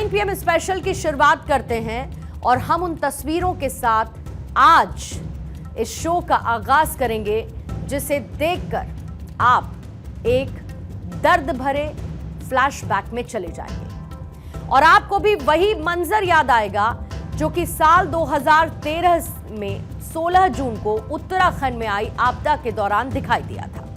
9 PM special की शुरुआत करते हैं और हम उन तस्वीरों के साथ आज इस शो का आगाज करेंगे जिसे देखकर आप एक दर्द भरे फ्लैशबैक में चले जाएंगे और आपको भी वही मंजर याद आएगा जो कि साल 2013 में 16 जून को उत्तराखंड में आई आपदा के दौरान दिखाई दिया था।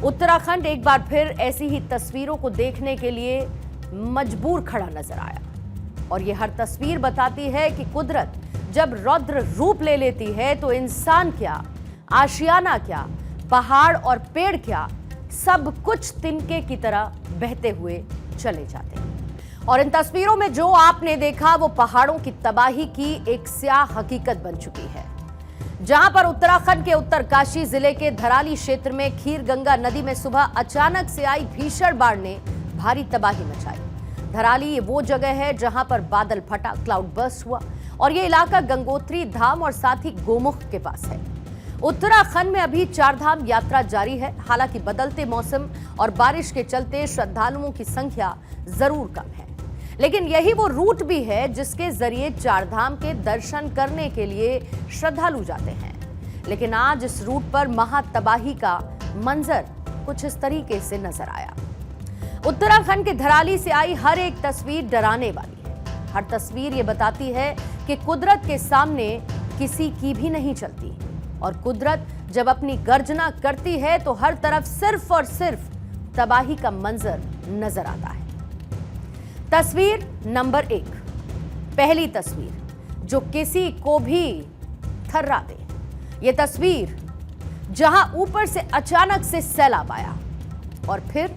उत्तराखंड एक बार फिर ऐसी ही तस्वीरों को देखने के लिए मजबूर खड़ा नजर आया और यह हर तस्वीर बताती है कि कुदरत जब रौद्र रूप ले लेती है तो इंसान क्या, आशियाना क्या, पहाड़ और पेड़ क्या, सब कुछ तिनके की तरह बहते हुए चले जाते हैं। और इन तस्वीरों में जो आपने देखा वो पहाड़ों की तबाही की एक स्याह हकीकत बन चुकी है, जहां पर उत्तराखंड के उत्तरकाशी जिले के धराली क्षेत्र में खीर गंगा नदी में सुबह अचानक से आई भीषण बाढ़ ने भारी तबाही मचाई। धराली ये वो जगह है जहां पर बादल फटा, क्लाउड बर्स्ट हुआ और ये इलाका गंगोत्री धाम और साथ ही गोमुख के पास है। उत्तराखंड में अभी 4 धाम यात्रा जारी है। हालांकि बदलते मौसम और बारिश के चलते श्रद्धालुओं की संख्या जरूर कम है, लेकिन यही वो रूट भी है जिसके जरिए 4 धाम के दर्शन करने के लिए श्रद्धालु जाते हैं। लेकिन आज इस रूट पर महातबाही का मंजर कुछ इस तरीके से नजर आया। उत्तराखंड के धराली से आई हर एक तस्वीर डराने वाली है। हर तस्वीर ये बताती है कि कुदरत के सामने किसी की भी नहीं चलती और कुदरत जब अपनी गर्जना करती है तो हर तरफ सिर्फ और सिर्फ तबाही का मंजर नजर आता है। तस्वीर नंबर 1, पहली तस्वीर जो किसी को भी थर्रा दे। यह तस्वीर जहां ऊपर से अचानक से सैलाब आया और फिर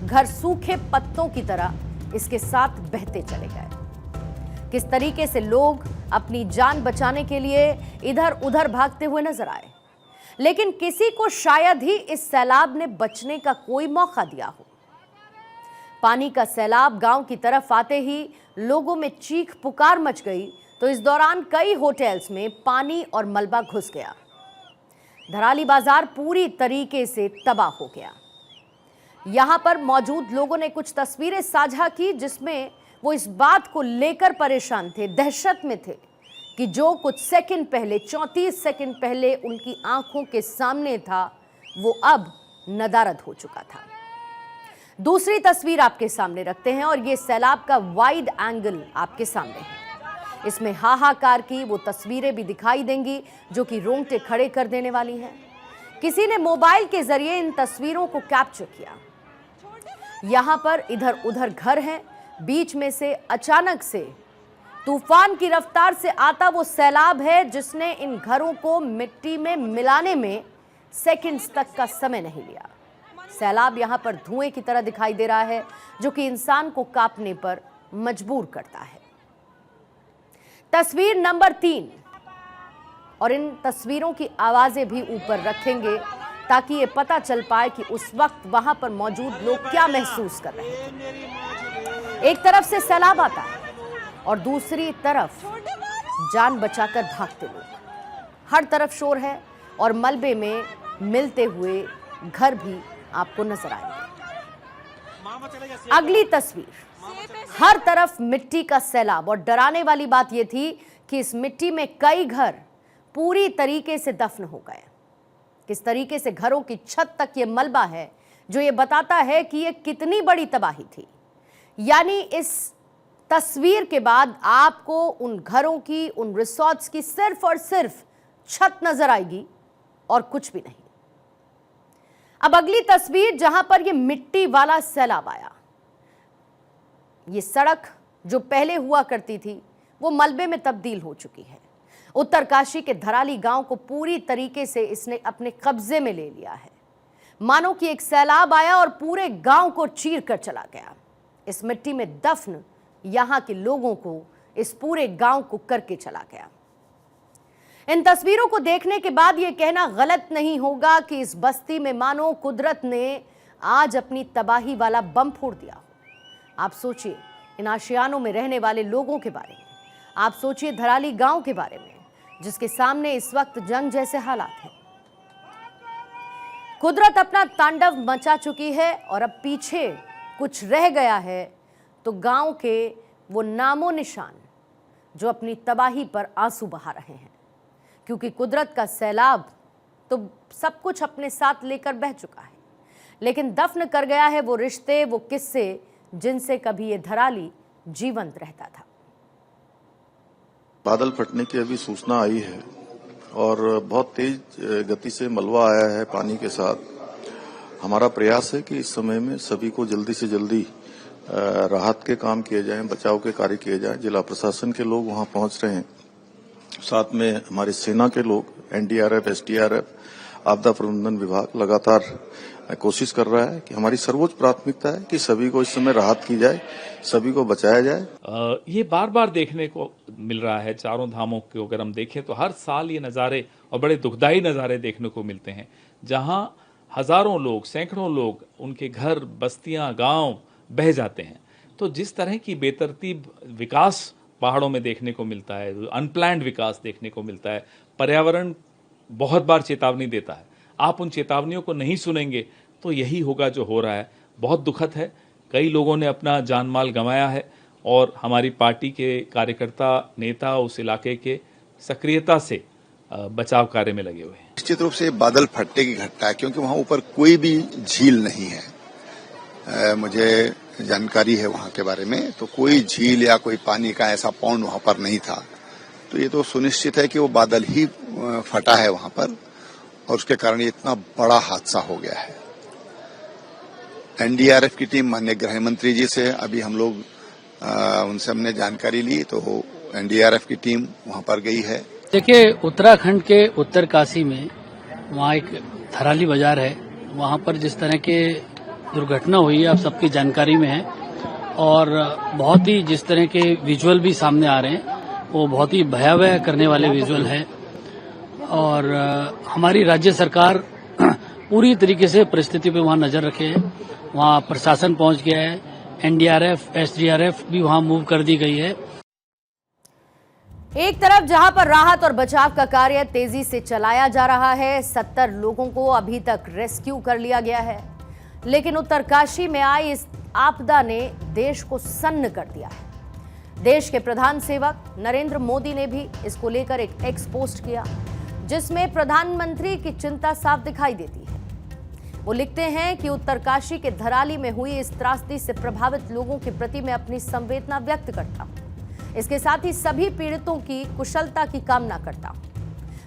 घर सूखे पत्तों की तरह इसके साथ बहते चले गए। किस तरीके से लोग अपनी जान बचाने के लिए इधर उधर भागते हुए नजर आए, लेकिन किसी को शायद ही इस सैलाब ने बचने का कोई मौका दिया हो। पानी का सैलाब गांव की तरफ आते ही लोगों में चीख पुकार मच गई तो इस दौरान कई होटल्स में पानी और मलबा घुस गया। धराली बाजार पूरी तरीके से तबाह हो गया। यहां पर मौजूद लोगों ने कुछ तस्वीरें साझा की जिसमें वो इस बात को लेकर परेशान थे, दहशत में थे कि जो कुछ सेकंड पहले, 34 सेकंड पहले उनकी आंखों के सामने था वो अब नदारद हो चुका था। दूसरी तस्वीर आपके सामने रखते हैं और ये सैलाब का वाइड एंगल आपके सामने है। इसमें हाहाकार की वो तस्वीरें भी दिखाई देंगी जो कि रोंगटे खड़े कर देने वाली हैं। किसी ने मोबाइल के जरिए इन तस्वीरों को कैप्चर किया। यहां पर इधर उधर घर हैं, बीच में से अचानक से तूफान की रफ्तार से आता वो सैलाब है जिसने इन घरों को मिट्टी में मिलाने में सेकंड्स तक का समय नहीं लिया। सैलाब यहां पर धुएं की तरह दिखाई दे रहा है जो कि इंसान को कांपने पर मजबूर करता है। तस्वीर नंबर 3 और इन तस्वीरों की आवाजें भी ऊपर रखेंगे ताकि ये पता चल पाए कि उस वक्त वहां पर मौजूद लोग क्या महसूस कर रहे थे। एक तरफ से सैलाब आता है और दूसरी तरफ जान बचाकर भागते लोग। हर तरफ शोर है और मलबे में मिलते हुए घर भी आपको नजर आएंगे। अगली तस्वीर, हर तरफ मिट्टी का सैलाब और डराने वाली बात यह थी कि इस मिट्टी में कई घर पूरी तरीके से दफन हो गए। किस तरीके से घरों की छत तक ये मलबा है जो ये बताता है कि ये कितनी बड़ी तबाही थी। यानी इस तस्वीर के बाद आपको उन घरों की, उन रिसोर्ट्स की सिर्फ और सिर्फ छत नजर आएगी और कुछ भी नहीं। अब अगली तस्वीर जहां पर ये मिट्टी वाला सैलाब आया। ये सड़क जो पहले हुआ करती थी वो मलबे में तब्दील हो चुकी है। उत्तरकाशी के धराली गांव को पूरी तरीके से इसने अपने कब्जे में ले लिया है। मानो कि एक सैलाब आया और पूरे गांव को चीर कर चला गया। इस मिट्टी में दफन यहां के लोगों को, इस पूरे गांव को करके चला गया। इन तस्वीरों को देखने के बाद यह कहना गलत नहीं होगा कि इस बस्ती में मानो कुदरत ने आज अपनी तबाही वाला बम फोड़ दिया हो। आप सोचिए इन आशियानों में रहने वाले लोगों के बारे में, आप सोचिए धराली गांव के बारे में जिसके सामने इस वक्त जंग जैसे हालात हैं। कुदरत अपना तांडव मचा चुकी है और अब पीछे कुछ रह गया है तो गांव के वो नामो निशान जो अपनी तबाही पर आंसू बहा रहे हैं, क्योंकि कुदरत का सैलाब तो सब कुछ अपने साथ लेकर बह चुका है, लेकिन दफन कर गया है वो रिश्ते, वो किस्से जिनसे कभी ये धराली जीवंत रहता था। बादल फटने की अभी सूचना आई है और बहुत तेज गति से मलबा आया है पानी के साथ। हमारा प्रयास है कि इस समय में सभी को जल्दी से जल्दी राहत के काम किए जाएं, बचाव के कार्य किए जाएं। जिला प्रशासन के लोग वहां पहुंच रहे हैं, साथ में हमारी सेना के लोग, एनडीआरएफ, एसडीआरएफ, आपदा प्रबंधन विभाग लगातार कोशिश कर रहा है कि हमारी सर्वोच्च प्राथमिकता है कि सभी को इस समय राहत की जाए, सभी को बचाया जाए। ये बार बार देखने को मिल रहा है। चारों धामों को अगर हम देखें तो हर साल ये नज़ारे और बड़े दुखदाई नज़ारे देखने को मिलते हैं, जहां हजारों लोग, सैकड़ों लोग, उनके घर, बस्तियां, गांव बह जाते हैं। तो जिस तरह की बेतरतीब विकास पहाड़ों में देखने को मिलता है, अनप्लान्ड विकास देखने को मिलता है, पर्यावरण बहुत बार चेतावनी देता है, आप उन चेतावनियों को नहीं सुनेंगे तो यही होगा जो हो रहा है। बहुत दुखद है, कई लोगों ने अपना जान माल गंवाया है और हमारी पार्टी के कार्यकर्ता, नेता उस इलाके के सक्रियता से बचाव कार्य में लगे हुए हैं। निश्चित रूप से बादल फटने की घटना है, क्योंकि वहां ऊपर कोई भी झील नहीं है। मुझे जानकारी है वहां के बारे में, तो कोई झील या कोई पानी का ऐसा पॉन्ड वहां पर नहीं था। तो ये तो सुनिश्चित है कि वो बादल ही फटा है वहां पर और उसके कारण इतना बड़ा हादसा हो गया है। एनडीआरएफ की टीम, माननीय गृह मंत्री जी से अभी हम लोग उनसे हमने जानकारी ली, तो एनडीआरएफ की टीम वहां पर गई है। देखिए, उत्तराखंड के उत्तरकाशी में वहाँ एक थराली बाजार है, वहाँ पर जिस तरह के दुर्घटना हुई है आप सबकी जानकारी में है और बहुत ही जिस तरह के विजुअल भी सामने आ रहे हैं वो बहुत ही भयावह करने वाले विजुअल है। और हमारी राज्य सरकार पूरी तरीके से परिस्थिति पे वहाँ नजर रखे है, वहाँ प्रशासन पहुंच गया है, एनडीआरएफ, एसडीआरएफ भी वहाँ मूव कर दी गई है। एक तरफ जहां पर राहत और बचाव का कार्य तेजी से चलाया जा रहा है, 70 लोगों को अभी तक रेस्क्यू कर लिया गया है, लेकिन उत्तरकाशी में आई इस आपदा ने देश को सन्न कर दिया है। देश के प्रधान सेवक नरेंद्र मोदी ने भी इसको लेकर एक एक्स पोस्ट किया, जिसमें प्रधानमंत्री की चिंता साफ दिखाई देती है। वो लिखते हैं कि उत्तरकाशी के धराली में हुई इस त्रासदी से प्रभावित लोगों के प्रति मैं अपनी संवेदना व्यक्त करता हूं। इसके साथ ही सभी पीड़ितों की कुशलता की कामना करता हूं।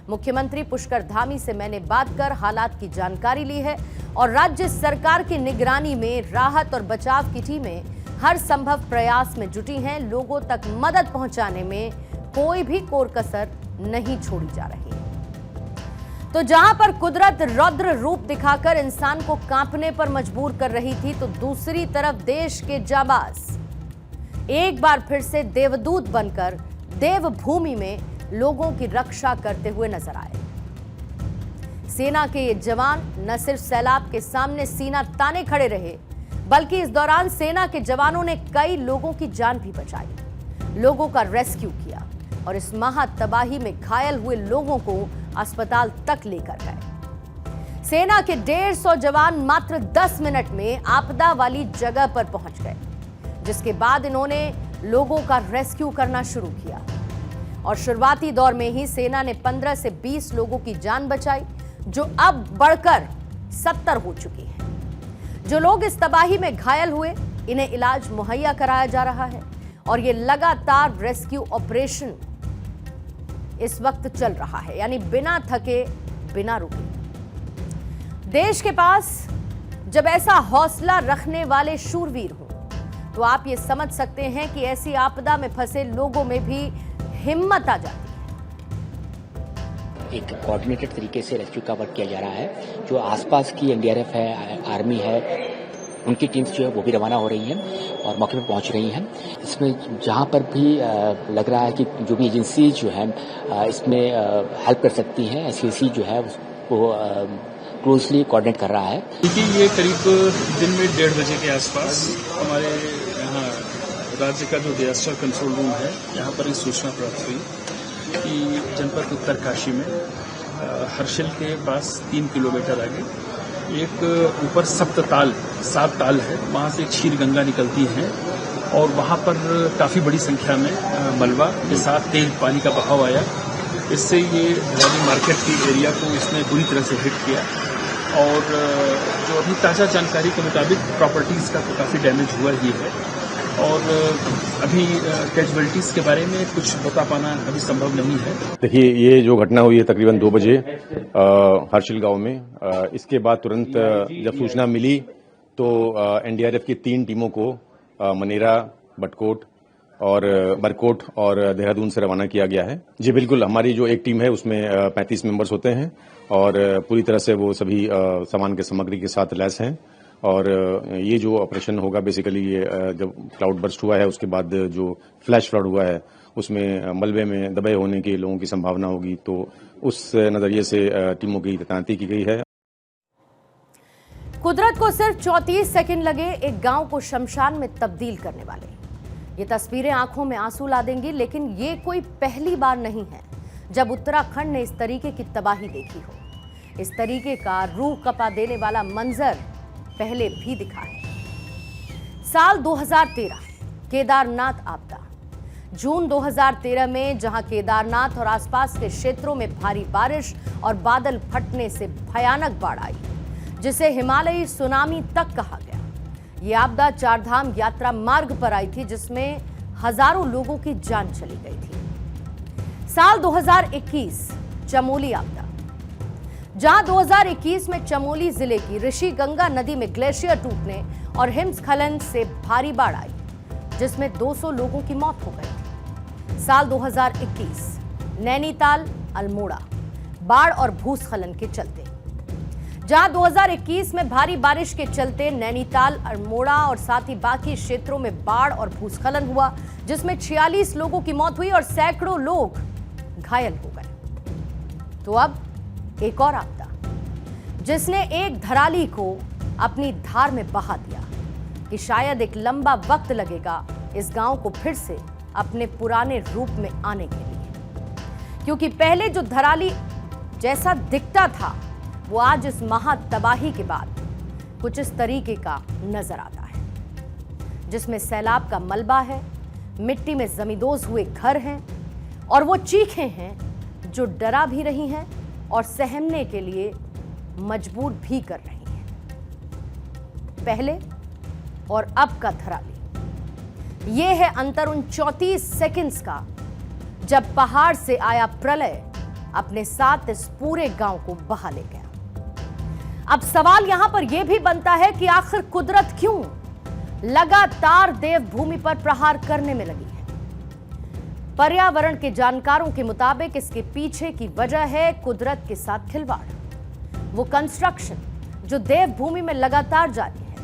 मुख्यमंत्री पुष्कर धामी से मैंने बात कर हालात की जानकारी ली है और राज्य सरकार की निगरानी में राहत और बचाव की टीमें हर संभव प्रयास में जुटी हैं। लोगों तक मदद पहुंचाने में कोई भी कोर कसर नहीं छोड़ी जा रही है। तो जहां पर कुदरत रौद्र रूप दिखाकर इंसान को कांपने पर मजबूर कर रही थी, तो दूसरी तरफ देश के जाबाज एक बार फिर से देवदूत बनकर देवभूमि में लोगों की रक्षा करते हुए नजर आए। सेना के ये जवान न सिर्फ सैलाब के सामने सीना ताने खड़े रहे, बल्कि इस दौरान सेना के जवानों ने कई लोगों की जान भी बचाई, लोगों का रेस्क्यू किया और इस महातबाही में घायल हुए लोगों को अस्पताल तक लेकर गए। सेना के 150 जवान मात्र 10 मिनट में आपदा वाली जगह पर पहुंच गए, जिसके बाद इन्होंने लोगों का रेस्क्यू करना शुरू किया और शुरुआती दौर में ही सेना ने 15 से 20 लोगों की जान बचाई, जो अब बढ़कर 70 हो चुकी है। जो लोग इस तबाही में घायल हुए, इन्हें इलाज मुहैया कराया जा रहा है और ये लगातार रेस्क्यू ऑपरेशन इस वक्त चल रहा है, यानी बिना थके, बिना रुके। देश के पास जब ऐसा हौसला रखने वाले शूरवीर हों, तो आप ये समझ सकते हैं कि ऐसी आपदा में फंसे लोगों में भी हिम्मत आ जाती है। एक कोऑर्डिनेटेड तरीके से रेस्क्यू का वर्क किया जा रहा है। जो आसपास की एनडीआरएफ है, आर्मी है, उनकी टीम्स जो है वो भी रवाना हो रही हैं और मौके पर पहुंच रही हैं। इसमें जहां पर भी लग रहा है कि जो भी एजेंसी जो है इसमें हेल्प कर सकती है, एससीसी जो है वो क्लोजली कोऑर्डिनेट कर रहा है। देखिए, ये करीब दिन में 1:30 बजे के आसपास हमारे यहाँ राज्य का जो डिजास्टर कंट्रोल रूम है, यहाँ पर एक सूचना प्राप्त हुई कि जनपद उत्तरकाशी में हर्षिल के पास 3 किलोमीटर आगे एक ऊपर 7 ताल है, वहाँ से एक क्षीर गंगा निकलती है और वहाँ पर काफ़ी बड़ी संख्या में मलबा के साथ तेज पानी का बहाव आया। इससे ये धराली मार्केट की एरिया को इसने बुरी तरह से हिट किया और जो अभी ताज़ा जानकारी के मुताबिक प्रॉपर्टीज़ का तो काफ़ी डैमेज हुआ ही है और अभी कैजुअलिटीज़ के बारे में कुछ बता पाना अभी संभव नहीं है। देखिए, ये जो घटना हुई है तकरीबन 2 बजे हर्षिल गांव में, इसके बाद तुरंत जब सूचना मिली तो एनडीआरएफ की 3 टीमों को मनेरा, बटकोट और बरकोट और देहरादून से रवाना किया गया है। जी बिल्कुल, हमारी जो एक टीम है उसमें 35 मेंबर्स होते हैं और पूरी तरह से वो सभी सामान के सामग्री के साथ लैस हैं और ये जो ऑपरेशन होगा बेसिकली ये जब क्लाउड बर्स्ट हुआ है उसके बाद जो फ्लैश फ्लड हुआ है उसमें मलबे में दबे होने के लोगों की संभावना होगी, तो उस नजरिए से टीमों की तैनाती की गई है। कुदरत को सिर्फ 34 सेकंड लगे एक गांव को शमशान में तब्दील करने वाले ये तस्वीरें आंखों में आंसू ला देंगी, लेकिन ये कोई पहली बार नहीं है जब उत्तराखंड ने इस तरीके की तबाही देखी हो। इस तरीके का रूह कपा देने वाला मंजर पहले भी दिखा है। साल 2013 केदारनाथ आपदा, जून 2013 में जहां केदारनाथ और आसपास के क्षेत्रों में भारी बारिश और बादल फटने से भयानक बाढ़ आई जिसे हिमालयी सुनामी तक कहा गया। ये आपदा चारधाम यात्रा मार्ग पर आई थी जिसमें हजारों लोगों की जान चली गई थी। साल 2021 चमोली आपदा, जहां 2021 में चमोली जिले की ऋषि गंगा नदी में ग्लेशियर टूटने और हिमस्खलन से भारी बाढ़ आई जिसमें 200 लोगों की मौत हो गई थी। साल 2021 नैनीताल अल्मोड़ा बाढ़ और भूस्खलन के चलते, जहां 2021 में भारी बारिश के चलते नैनीताल, अल्मोड़ा और साथ ही बाकी क्षेत्रों में बाढ़ और भूस्खलन हुआ जिसमें 46 लोगों की मौत हुई और सैकड़ों लोग घायल हो गए। तो अब एक और आपदा जिसने एक धराली को अपनी धार में बहा दिया कि शायद एक लंबा वक्त लगेगा इस गांव को फिर से अपने पुराने रूप में आने के लिए, क्योंकि पहले जो धराली जैसा दिखता था वो आज इस महा तबाही के बाद कुछ इस तरीके का नजर आता है, जिसमें सैलाब का मलबा है, मिट्टी में जमींदोज हुए घर हैं और वो चीखें हैं जो डरा भी रही हैं और सहमने के लिए मजबूर भी कर रही हैं। पहले और अब का धराली, ये है अंतर उन 34 सेकंड्स का जब पहाड़ से आया प्रलय अपने साथ इस पूरे गांव को बहा ले गया। अब सवाल यहां पर यह भी बनता है कि आखिर कुदरत क्यों लगातार देवभूमि पर प्रहार करने में लगी है। पर्यावरण के जानकारों के मुताबिक इसके पीछे की वजह है कुदरत के साथ खिलवाड़। वो कंस्ट्रक्शन जो देवभूमि में लगातार जारी है,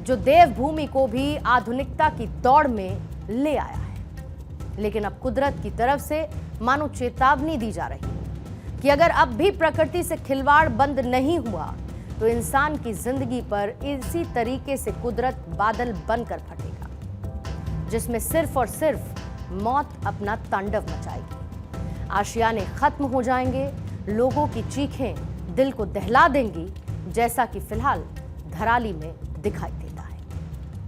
जो देवभूमि को भी आधुनिकता की दौड़ में ले आया है। लेकिन अब कुदरत की तरफ से मानो चेतावनी दी जा रही है कि अगर अब भी प्रकृति से खिलवाड़ बंद नहीं हुआ तो इंसान की जिंदगी पर इसी तरीके से कुदरत बादल बनकर फटेगा, जिसमें सिर्फ और सिर्फ मौत अपना तांडव मचाएगी। आशियाने खत्म हो जाएंगे, लोगों की चीखें दिल को दहला देंगी, जैसा कि फिलहाल धराली में दिखाई दे।